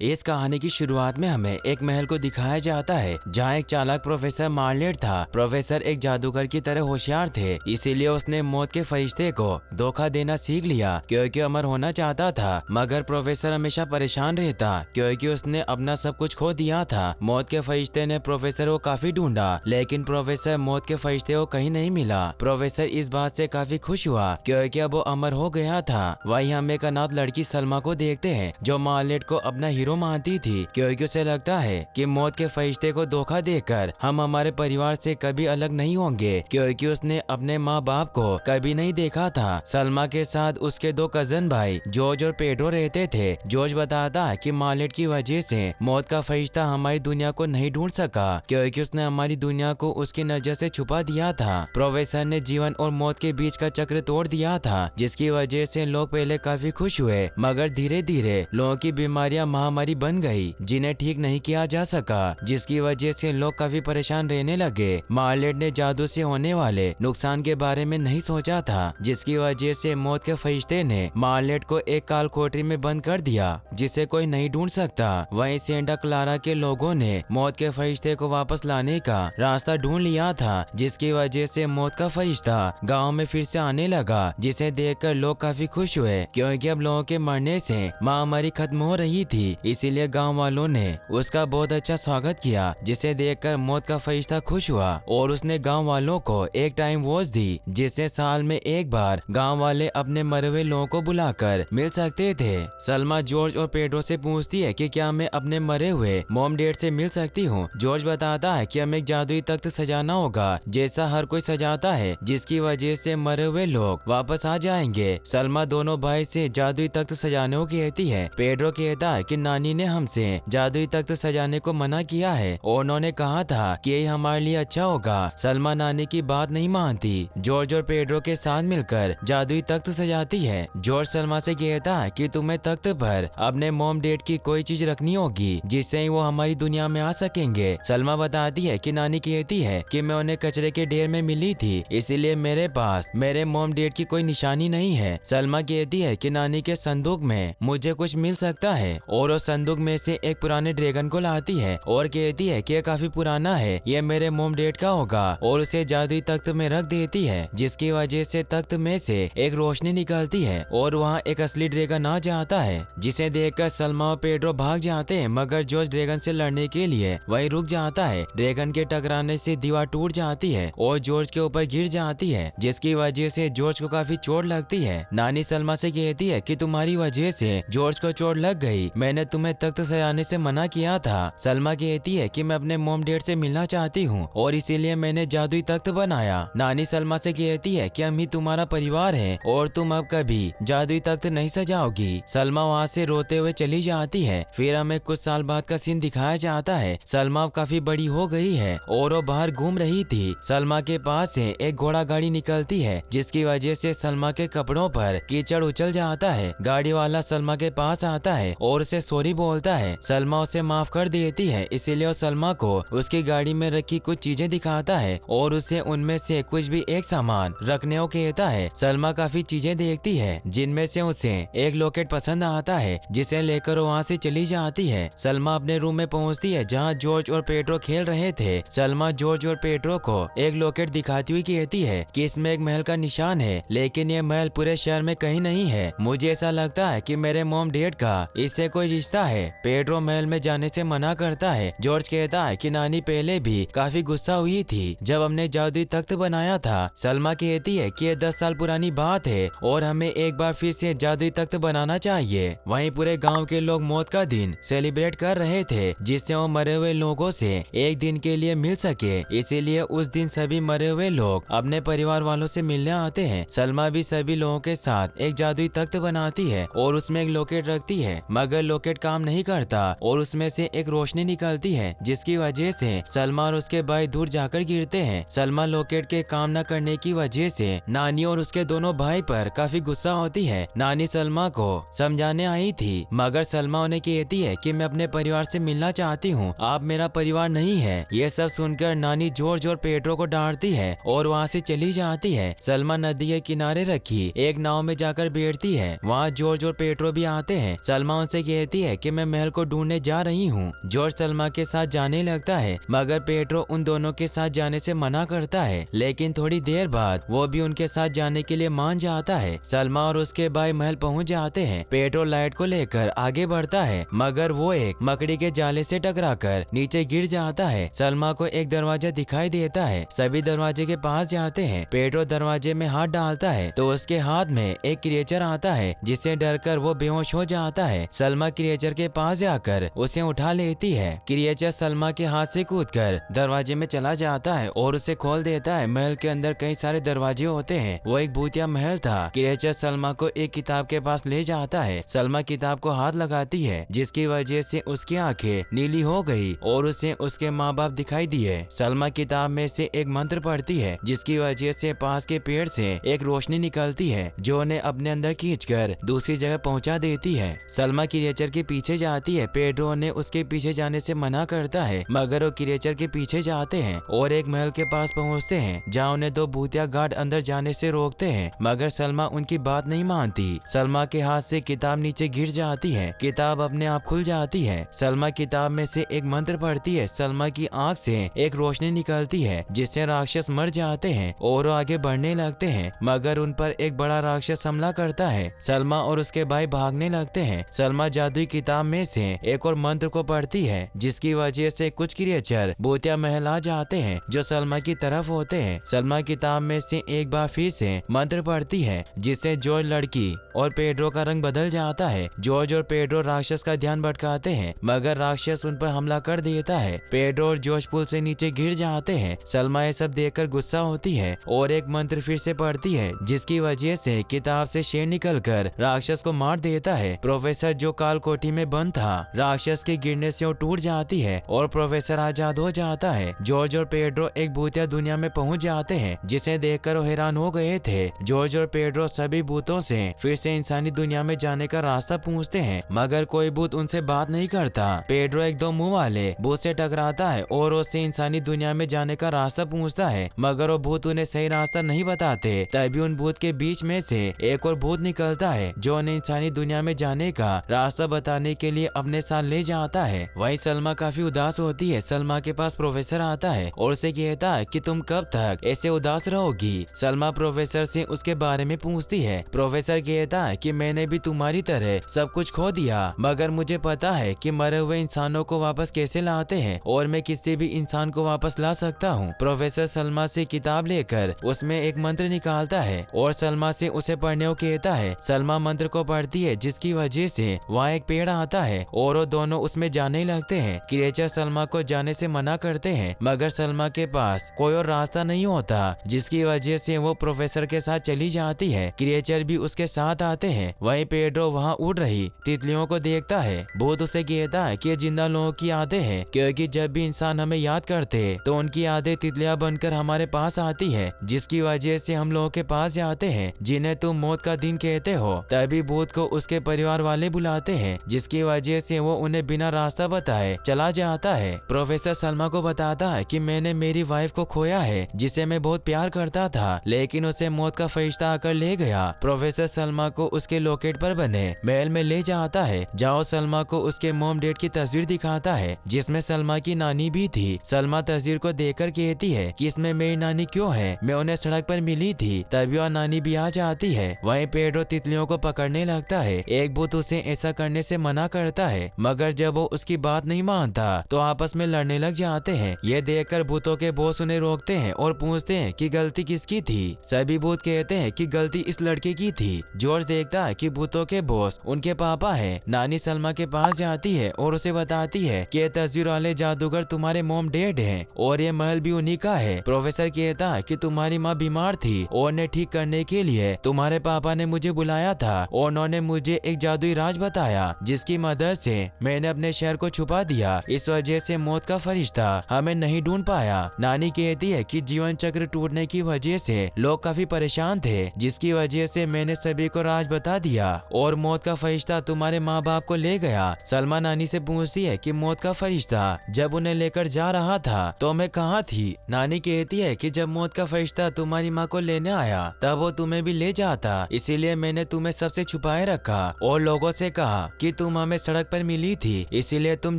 इस कहानी की शुरुआत में हमें एक महल को दिखाया जाता है जहाँ एक चालाक प्रोफेसर मार्लेट था। प्रोफेसर एक जादूगर की तरह होशियार थे, इसीलिए उसने मौत के फरिश्ते को धोखा देना सीख लिया क्योंकि अमर होना चाहता था। मगर प्रोफेसर हमेशा परेशान रहता क्योंकि उसने अपना सब कुछ खो दिया था। मौत के फरिश्ते ने प्रोफेसर को काफी ढूंढा, लेकिन प्रोफेसर मौत के फरिश्ते को कहीं नहीं मिला। प्रोफेसर इस बात से काफी खुश हुआ क्योंकि अब वो अमर हो गया था। वहीं हम एक अनाथ लड़की सलमा को देखते हैं जो मार्लेट को अपना हीरो मानती थी क्योंकि उसे लगता है कि मौत के फरिश्ते को धोखा देकर हम हमारे परिवार से कभी अलग नहीं होंगे, क्योंकि उसने अपने माँ बाप को कभी नहीं देखा था। सलमा के साथ उसके दो कजन भाई जॉर्ज और पेड्रो रहते थे। जॉर्ज बताता है कि मार्लेट की वजह से मौत का फरिश्ता हमारी दुनिया को नहीं ढूंढ सका क्योंकि उसने हमारी दुनिया को उसकी नजर से छुपा दिया था। प्रोफेसर ने जीवन और मौत के बीच का चक्र तोड़ दिया था, जिसकी वजह से लोग पहले काफी खुश हुए, मगर धीरे धीरे लोगों की बीमारियां महामारी बन गई जिन्हें ठीक नहीं किया जा सका, जिसकी वजह से लोग काफी परेशान रहने लगे। मार्लेट ने जादू से होने वाले नुकसान के बारे में नहीं सोचा था, जिसकी वजह से मौत के फरिश्ते ने मार्लेट को एक काल कोठरी में बंद कर दिया जिसे कोई नहीं ढूंढ सकता। वहीं सेंटा क्लारा के लोगों ने मौत के फरिश्ते को वापस लाने का रास्ता ढूंढ लिया था, जिसकी वजह से मौत का फरिश्ता गाँव में फिर से आने लगा, जिसे देखकर लोग काफी खुश हुए क्योंकि अब लोगों के मरने से महामारी खत्म हो रही थी। इसीलिए गांव वालों ने उसका बहुत अच्छा स्वागत किया, जिसे देखकर मौत का फरिश्ता खुश हुआ और उसने गांव वालों को एक टाइम वॉच दी जिससे साल में एक बार गांव वाले अपने मरे हुए लोगों को बुलाकर मिल सकते थे। सलमा जॉर्ज और पेड्रो से पूछती है कि क्या मैं अपने मरे हुए मॉम डैड से मिल सकती हूँ। जॉर्ज बताता है कि हमें एक जादुई तख्त सजाना होगा जैसा हर कोई सजाता है, जिसकी वजह से मरे हुए लोग वापस आ जाएंगे। सलमा दोनों भाई से जादुई तख्त सजाने को कहती है। पेड्रो कहता है कि नानी ने हमसे जादुई तख्त सजाने को मना किया है और उन्होंने कहा था कि ये हमारे लिए अच्छा होगा। सलमा नानी की बात नहीं मानती। जॉर्ज और पेड्रो के साथ मिलकर जादुई तख्त सजाती है। जॉर्ज सलमा से कहता है कि तुम्हें तख्त पर अपने मॉम डैड की कोई चीज रखनी होगी जिससे ही वो हमारी दुनिया में आ सकेंगे। सलमा बताती है कि नानी कहती है कि मैं उन्हें कचरे के ढेर में मिली थी, इसीलिए मेरे पास मेरे मॉम डैड की कोई निशानी नहीं है। सलमा कहती है कि नानी के संदूक में मुझे कुछ मिल सकता है और उस संदूक में से एक पुराने ड्रैगन को लाती है और कहती है कि यह काफी पुराना है, ये मेरे मॉम डैड का होगा, और उसे जादुई तख्त में रख देती है, जिसकी वजह से तख्त में से एक रोशनी निकलती है और वहाँ एक असली ड्रैगन आ जाता है, जिसे देखकर सलमा और पेड्रो भाग जाते हैं। मगर जॉर्ज ड्रैगन से लड़ने के लिए वहीं रुक जाता है। ड्रैगन के टकराने से दीवार टूट जाती है और जॉर्ज के ऊपर गिर जाती है, जिसकी वजह से जॉर्ज को काफी चोट लगती है। नानी सलमा से कहती है कि तुम्हारी वजह से जॉर्ज को चोट लग गई, मैंने तुम्हें तख्त सजाने से मना किया था। सलमा कहती है कि मैं अपने मॉम डैड से मिलना चाहती हूँ और इसीलिए मैंने जादुई तख्त बनाया। नानी सलमा से कहती है कि हम ही तुम्हारा परिवार है और तुम अब कभी जादुई तख्त नहीं सजाओगी। सलमा वहाँ से रोते हुए चली जाती है। फिर हमें कुछ साल बाद का सीन दिखाया जाता है। सलमा अब काफी बड़ी हो गई है और वो बाहर घूम रही थी। सलमा के पास से एक घोड़ा गाड़ी निकलती है, जिसकी वजह से सलमा के कपड़ों पर कीचड़ उछल जाता है। गाड़ी वाला सलमा के पास आता है और उसे सॉरी बोलता है। सलमा उसे माफ कर देती है, इसीलिए वो सलमा को उसकी गाड़ी में रखी कुछ चीजें दिखाता है और उसे उनमें से कुछ भी एक सामान रखने को कहता है। सलमा काफी चीजें देखती है, जिनमें से उसे एक लॉकेट पसंद आता है, जिसे लेकर वो वहाँ से चली जाती है। सलमा अपने रूम में पहुँचती है जहाँ जॉर्ज और पेड्रो खेल रहे थे। सलमा जॉर्ज और पेड्रो को एक लॉकेट दिखाती हुई कहती है कि इसमें एक महल का निशान है, लेकिन ये महल पूरे शहर में कहीं नहीं है। मुझे ऐसा लगता है कि मेरे मॉम डैड का इससे कोई रिश्ता है। पेड्रो महल में जाने से मना करता है। जॉर्ज कहता है कि नानी पहले भी काफी गुस्सा हुई थी जब हमने जादुई तख्त बनाया था। सलमा कहती है कि यह 10 साल पुरानी बात है और हमें एक बार फिर से जादुई तख्त बनाना चाहिए। वहीं पूरे गांव के लोग मौत का दिन सेलिब्रेट कर रहे थे, जिससे वो मरे हुए लोगों से एक दिन के लिए मिल सके। इसीलिए उस दिन सभी मरे हुए लोग अपने परिवार वालों से मिलने आते हैं। सलमा भी सभी लोगों के साथ एक जादुई तख्त बनाती है और उसमें एक लॉकेट रखती है, मगर लॉकेट काम नहीं करता और उसमें से एक रोशनी निकलती है, जिसकी वजह से सलमा और उसके भाई दूर जाकर गिरते हैं। सलमा लॉकेट के काम न करने की वजह से नानी और उसके दोनों भाई पर काफी गुस्सा होती है। नानी सलमा को समझाने आई थी, मगर सलमा उन्हें कहती है कि मैं अपने परिवार से मिलना चाहती हूँ, आप मेरा परिवार नहीं है। ये सब सुनकर नानी जॉर्ज और पेड्रो को डांटती है और वहाँ से चली जाती है। सलमा नदी के किनारे रखी एक नाव में जाकर बैठती है। वहाँ जॉर्ज और पेड्रो भी आते हैं। सलमा उनसे कहती है है कि मैं महल को ढूंढने जा रही हूँ। जॉर्ज सलमा के साथ जाने लगता है, मगर पेड्रो उन दोनों के साथ जाने से मना करता है। लेकिन थोड़ी देर बाद वो भी उनके साथ जाने के लिए मान जाता है। सलमा और उसके भाई महल पहुँच जाते हैं। पेड्रो लाइट को लेकर आगे बढ़ता है, मगर वो एक मकड़ी के जाले से टकराकर नीचे गिर जाता है। सलमा को एक दरवाजा दिखाई देता है। सभी दरवाजे के पास जाते हैं। पेड्रो दरवाजे में हाथ डालता है तो उसके हाथ में एक क्रिएचर आता है, जिससे डरकर वो बेहोश हो जाता है। सलमा क्रिएचर के पास जाकर उसे उठा लेती है। क्रिएचर सलमा के हाथ से कूदकर दरवाजे में चला जाता है और उसे खोल देता है। महल के अंदर कई सारे दरवाजे होते हैं। वो एक भूतिया महल था। क्रिएचर सलमा को एक किताब के पास ले जाता है। सलमा किताब को हाथ लगाती है, जिसकी वजह से उसकी आंखें नीली हो गई और उसे उसके माँ बाप दिखाई दिए। सलमा किताब में से एक मंत्र पढ़ती है, जिसकी वजह से पास के पेड़ से एक रोशनी निकलती है, जो उन्हें अपने अंदर खींचकर दूसरी जगह पहुंचा देती है। सलमा क्रिएचर के पीछे जाती है। पेड्रो ने उसके पीछे जाने से मना करता है, मगर वो क्रिएचर के पीछे जाते हैं और एक महल के पास पहुंचते हैं, जहां उन्हें दो भूतिया गार्ड अंदर जाने से रोकते हैं, मगर सलमा उनकी बात नहीं मानती। सलमा के हाथ से किताब नीचे गिर जाती है। किताब अपने आप खुल जाती है। सलमा किताब में से एक मंत्र पढ़ती है। सलमा की आंख से एक रोशनी निकलती है, जिससे राक्षस मर जाते हैं और वो आगे बढ़ने लगते हैं, मगर उन पर एक बड़ा राक्षस हमला करता है। सलमा और उसके भाई भागने लगते हैं। सलमा जादुई किताब में से एक और मंत्र को पढ़ती है, जिसकी वजह से कुछ क्रिएचर भूतिया महल आ जाते हैं, जो सलमा की तरफ होते हैं। सलमा किताब में से एक बार फिर से मंत्र पढ़ती है, जिससे जॉर्ज लड़की और पेड्रो का रंग बदल जाता है। जॉर्ज और पेड्रो राक्षस का ध्यान भटकाते हैं, मगर राक्षस उन पर हमला कर देता है। पेड्रो और जॉर्ज पुल से नीचे गिर जाते हैं। सलमा ये सब देखकर गुस्सा होती है और एक मंत्र फिर से पढ़ती है, जिसकी वजह से किताब से शेर निकलकर राक्षस को मार देता है। प्रोफेसर जो काल कोठी में बंद था, राक्षस के गिरने से वो टूट जाती है और प्रोफेसर आजाद हो जाता है। जॉर्ज और पेड्रो एक भूतिया दुनिया में पहुंच जाते हैं, जिसे देखकर वो हैरान हो गए थे। जॉर्ज और पेड्रो सभी भूतों से फिर से इंसानी दुनिया में जाने का रास्ता पूछते हैं, मगर कोई भूत उनसे बात नहीं करता। पेड्रो एक दो मुंह वाले भूत से टकराता है और उससे इंसानी दुनिया में जाने का रास्ता पूछता है, मगर वो भूत उन्हें सही रास्ता नहीं बताते। तभी उन भूत के बीच में से एक और भूत निकलता है, जो उन्हें इंसानी दुनिया में जाने का रास्ता बताने के लिए अपने साथ ले जाता है। वहीं सलमा काफी उदास होती है। सलमा के पास प्रोफेसर आता है और उसे कहता है कि तुम कब तक ऐसे उदास रहोगी। सलमा प्रोफेसर से उसके बारे में पूछती है। प्रोफेसर कहता है कि मैंने भी तुम्हारी तरह सब कुछ खो दिया, मगर मुझे पता है कि मरे हुए इंसानों को वापस कैसे लाते हैं और मैं किसी भी इंसान को वापस ला सकता हूँ। प्रोफेसर सलमा से किताब लेकर उसमें एक मंत्र निकालता है और सलमा से उसे पढ़ने को कहता है। सलमा मंत्र को पढ़ती है, जिसकी वजह से वहाँ एक पेड़ आता है और वो दोनों उसमें जाने लगते हैं। क्रिएचर सलमा को जाने से मना करते हैं, मगर सलमा के पास कोई और रास्ता नहीं होता, जिसकी वजह से वो प्रोफेसर के साथ चली जाती है। क्रिएचर भी उसके साथ आते हैं। वहीं पेड्रो वहाँ उड़ रही तितलियों को देखता है। भूत उसे कहता है कि ये जिंदा लोगों की यादें हैं, क्योंकि जब भी इंसान हमें याद करते तो उनकी यादें तितलियां बनकर हमारे पास आती है, जिसकी वजह से हम लोगों के पास जाते हैं, जिन्हें तुम मौत का दिन कहते हो। तभी भूत को उसके परिवार वाले बुलाते हैं, जिसकी वजह से वो उन्हें बिना रास्ता बताए चला जाता है। प्रोफेसर सलमा को बताता है कि मैंने मेरी वाइफ को खोया है, जिसे मैं बहुत प्यार करता था, लेकिन उसे मौत का फरिश्ता आकर ले गया। प्रोफेसर सलमा को उसके लोकेट पर बने महल में ले जाता है, जहाँ सलमा को उसके मॉम डैड की तस्वीर दिखाता है, जिसमें सलमा की नानी भी थी। सलमा तस्वीर को देखकर कहती है कि इसमें मेरी नानी क्यों है, मैं उन्हें सड़क पर मिली थी। तभी वह नानी भी आ जाती है। वहीं पेड्रो तितलियों को पकड़ने लगता है। एक भूत उसे ऐसा करने से मना करता है, मगर जब वो उसकी बात नहीं मानता तो आपस में लड़ने लग जाते हैं। ये देखकर भूतों के बॉस उन्हें रोकते हैं और पूछते हैं कि गलती किसकी थी। सभी भूत कहते हैं कि गलती इस लड़के की थी। जॉर्ज देखता है कि भूतों के बॉस उनके पापा है। नानी सलमा के पास जाती है और उसे बताती है कि तस्वीर वाले जादूगर तुम्हारे मॉम डैड हैं और ये महल भी उन्हीं का है। प्रोफेसर कहता है कि तुम्हारी माँ बीमार थी और उन्हें ठीक करने के लिए तुम्हारे पापा ने मुझे बुलाया था और उन्होंने मुझे एक जादुई राज बताया, जिसकी मदद से मैंने अपने शहर को छुपा दिया। इस वजह से मौत का फरिश्ता हमें नहीं ढूंढ पाया। नानी कहती है कि जीवन चक्र टूटने की वजह से लोग काफी परेशान थे, जिसकी वजह से मैंने सभी को राज बता दिया और मौत का फरिश्ता तुम्हारे माँ बाप को ले गया। सलमा नानी से पूछती है कि मौत का फरिश्ता जब उन्हें लेकर जा रहा था तो मैं कहाँ थी। नानी कहती है कि जब मौत का फरिश्ता तुम्हारी माँ को लेने आया तब वो तुम्हें भी ले जाता, इसीलिए मैंने तुम्हें सबसे छुपाए रखा और लोगों से कहा कि तुम हमें सड़क पर मिली थी, इसीलिए तुम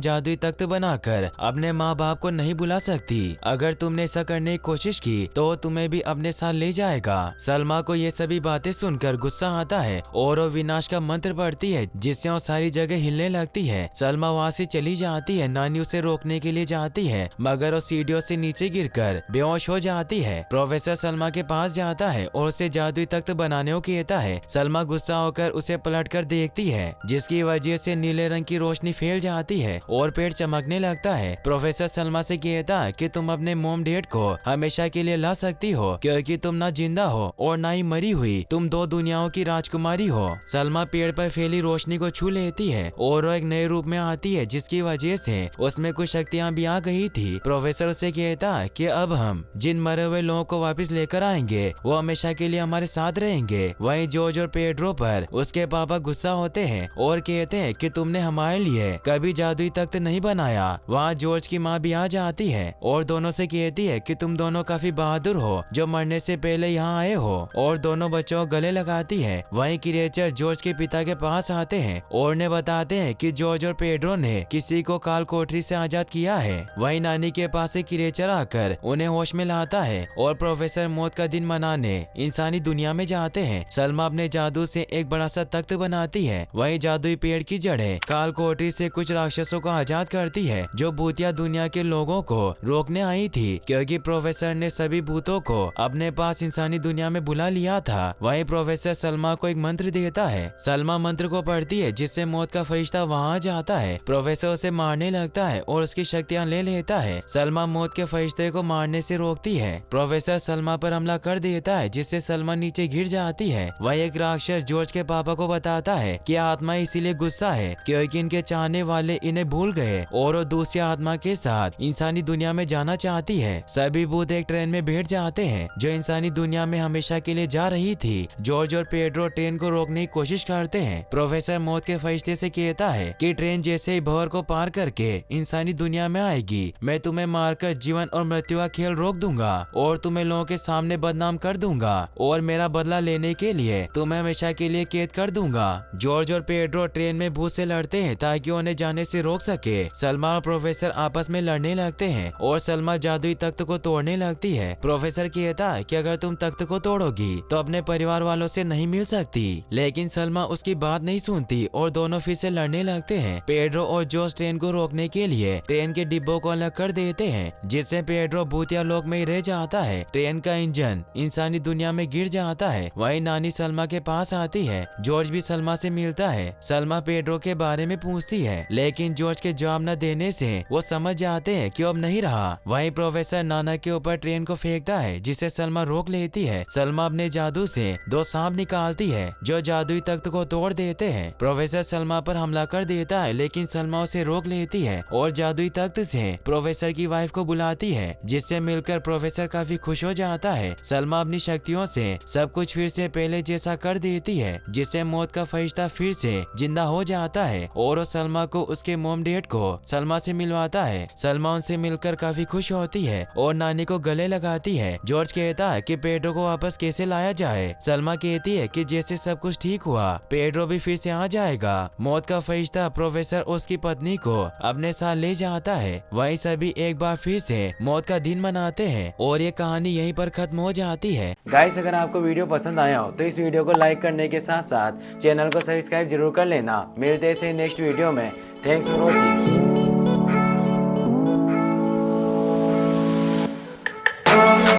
जादुई तख्त बनाकर अपने माँ बाप को नहीं बुला सकती। अगर तुमने ऐसा करने की कोशिश की तो तुम्हें भी अपने साथ ले जाएगा। सलमा को ये सभी बातें सुनकर गुस्सा आता है और वो विनाश का मंत्र पढ़ती है, जिससे वो सारी जगह हिलने लगती है। सलमा वहाँ से चली जाती है। नानी उसे रोकने के लिए जाती है, मगर वो सीढ़ियों से नीचे गिरकर बेहोश हो जाती है। प्रोफेसर सलमा के पास जाता है और उसे जादुई तख्त बनाने को कहता है। सलमा गुस्सा होकर उसे पलटकर देखती है, जिसकी वजह से नीले रंग की रोशनी फैल जाती है और पेड़ चमकने लगता है। प्रोफेसर सलमा से कहता है कि तुम अपने मॉम डैड को हमेशा के लिए ला सकती हो, क्योंकि तुम ना जिंदा हो और ना ही मरी हुई, तुम दो दुनियाओं की राजकुमारी हो। सलमा पेड़ पर फैली रोशनी को छू लेती है और वो एक नए रूप में आती है, जिसकी वजह से उसमें कुछ शक्तियां भी आ गई थी। प्रोफेसर उसे कहता है कि अब हम जिन मरे हुए लोगों को वापस लेकर आएंगे वो हमेशा के लिए हमारे साथ रहेंगे। वहीं जॉर्ज और पेड्रो पर उसके पापा गुस्सा होते हैं और कहते हैं कि तुमने हमारे लिए कभी जादुई तख्त नहीं बनाया। वहाँ जॉर्ज की माँ भी आ जाती है और दोनों से कहती है कि तुम दोनों काफी बहादुर हो जो मरने से पहले यहाँ आए हो, और दोनों बच्चों को गले लगाती है। वहीं क्रिएचर जॉर्ज के पिता के पास आते हैं और उन्हें बताते हैं कि जॉर्ज और पेड्रो ने किसी को काल कोठरी से आजाद किया है। वहीं नानी के पास एक क्रिएचर आकर उन्हें होश में लाता है और प्रोफेसर मौत का दिन मनाने इंसानी दुनिया में जाते हैं। सलमा अपने जादू से एक बड़ा सा तख्त बनाती है। वहीं जादुई पेड़ की जड़ें काल कोठरी से कुछ राक्षसों को आजाद करती है जो भूतिया दुनिया के लोगों को रोकने आई थी, क्योंकि प्रोफेसर ने सभी भूतों को अपने पास इंसानी दुनिया में बुला लिया था। वहीं प्रोफेसर सलमा को एक मंत्र देता है। सलमा मंत्र को पढ़ती है, जिससे मौत का फरिश्ता वहाँ जाता है। प्रोफेसर उसे मारने लगता है और उसकी शक्तियाँ ले लेता है। सलमा मौत के फरिश्ते को मारने से रोकती है। प्रोफेसर सलमा पर हमला कर देता है, जिससे सलमा नीचे गिर जाती है। वही एक राक्षस जॉर्ज के पापा को बताता है कि आत्मा इसीलिए गुस्सा है क्योंकि इनके चाहने वाले इन्हें भूल गए और वो दूसरी आत्मा के साथ इंसानी दुनिया में जाना चाहती है। सभी भूत एक ट्रेन में बैठ जाते हैं जो इंसानी दुनिया में हमेशा के लिए जा रही थी। जॉर्ज और पेड्रो ट्रेन को रोकने की कोशिश करते हैं। प्रोफेसर मौत के फरिश्ते से कहता है कि ट्रेन जैसे ही भंवर को पार करके इंसानी दुनिया में आएगी, मैं तुम्हें मारकर जीवन और मृत्यु का खेल रोक दूंगा और तुम्हें लोगों के सामने बदनाम कर दूंगा और मेरा बदला लेने के लिए तुम्हें हमेशा के लिए कैद कर दूंगा। जॉर्ज और पेड्रो ट्रेन में भूत से लड़ते हैं ताकि उन्हें जाने से रोक सके। सलमा और प्रोफेसर आपस में लड़ने लगते हैं और सलमा जादुई तख्त को तोड़ने लगती है। प्रोफेसर कहता है कि अगर तुम तख्त को तोड़ोगी तो अपने परिवार वालों से नहीं मिल सकती, लेकिन सलमा उसकी बात नहीं सुनती और दोनों फिर से लड़ने लगते हैं। पेड्रो और जॉर्ज ट्रेन को रोकने के लिए ट्रेन के डिब्बों को अलग कर देते हैं, जिससे पेड्रो भूतिया लोक में ही रह जाता है। ट्रेन का इंजन इंसानी दुनिया में गिर जाता है। वहीं नानी सलमा के पास आती है। जॉर्ज भी सलमा से मिलता है। सलमा पेड्रो के बारे में पूछती है, लेकिन जॉर्ज के जवाब न देने से वो समझ जाते हैं कि अब नहीं रहा। वहीं प्रोफेसर नाना के ऊपर ट्रेन को फेंकता है, जिसे सलमा रोक लेती है। सलमा अपने जादू से दो सांप निकालती है जो जादुई तख्त को तोड़ देते हैं। प्रोफेसर सलमा पर हमला कर देता है, लेकिन सलमा उसे रोक लेती है और जादुई तख्त से प्रोफेसर की वाइफ को बुलाती है, जिससे मिलकर प्रोफेसर काफी खुश हो जाता है। सलमा अपनी शक्तियों से सब कुछ फिर से पहले जैसा कर देती है, जिससे मौत का फरिश्ता फिर से जिंदा हो जाता है और वो सलमा को उसके मॉम डैड को सलमा से मिलवाता है। सलमा उनसे मिलकर काफी खुश होती है और नानी को गले लगाती है। जॉर्ज कहता है कि पेड्रो को वापस कैसे लाया जाए। सलमा कहती है कि जैसे सब कुछ ठीक हुआ पेड्रो भी फिर से आ जाएगा। मौत का फरिश्ता प्रोफेसर और उसकी पत्नी को अपने साथ ले जाता है। वहीं सभी एक बार फिर से मौत का दिन मनाते हैं और ये कहानी यहीं पर खत्म हो जाती है। गाइस, अगर आपको वीडियो पसंद आया हो तो इस वीडियो को लाइक करने के साथ साथ चैनल को सब्सक्राइब जरूर कर लेना। मिलते हैं नेक्स्ट वीडियो में। Thanks for watching.